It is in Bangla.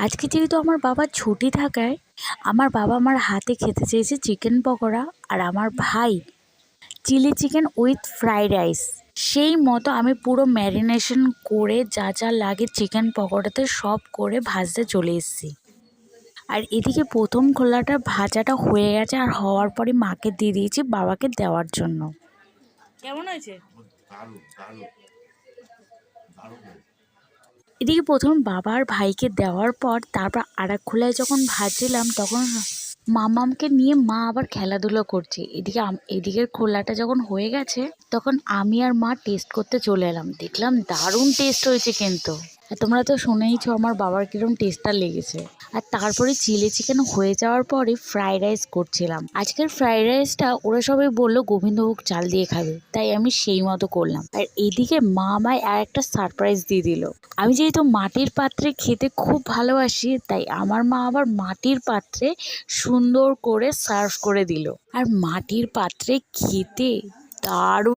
আজকে যেহেতু আমার বাবার ছুটি থাকায় আমার বাবা আমার হাতে খেতে চেয়েছে চিকেন পকোড়া, আর আমার ভাই chilli chicken with fried rice. সেই মতো আমি পুরো ম্যারিনেশন করে যা যা লাগে চিকেন পকোড়াতে সব করে ভাজতে চলে এসেছি। আর এদিকে প্রথম খোলাটা ভাজাটা হয়ে গেছে, আর হওয়ার পরে মাকে দিয়ে দিয়েছি বাবাকে দেওয়ার জন্য। কেমন হয়েছে? এদিকে প্রথম বাবার ভাইকে দেওয়ার পর তারপর আর এক খোলায় যখন ভাজছিলাম তখন মামামকে নিয়ে মা আবার খেলাধুলো করছে। এদিকের খোলাটা যখন হয়ে গেছে তখন আমি আর মা টেস্ট করতে চলে এলাম। দেখলাম দারুণ টেস্ট হয়েছে কিন্তু। আর তোমরা তো শুনেইছো আমার বাবার কিরম টেস্টটা লেগেছে। আর তারপরে চিলি চিকেন হয়ে যাওয়ার পরে ফ্রাইড রাইস করছিলাম। আজকের ফ্রাইড রাইসটা ওরা সবাই বললো গোবিন্দভোগ চাল দিয়ে খাবে, তাই আমি সেই মতো করলাম। আর এদিকে মা আমায় আর একটা সারপ্রাইজ দিয়ে দিল। আমি যেহেতু মাটির পাত্রে খেতে খুব ভালোবাসি, তাই আমার মা আবার মাটির পাত্রে সুন্দর করে সার্ভ করে দিল। আর মাটির পাত্রে খেতে দারুণ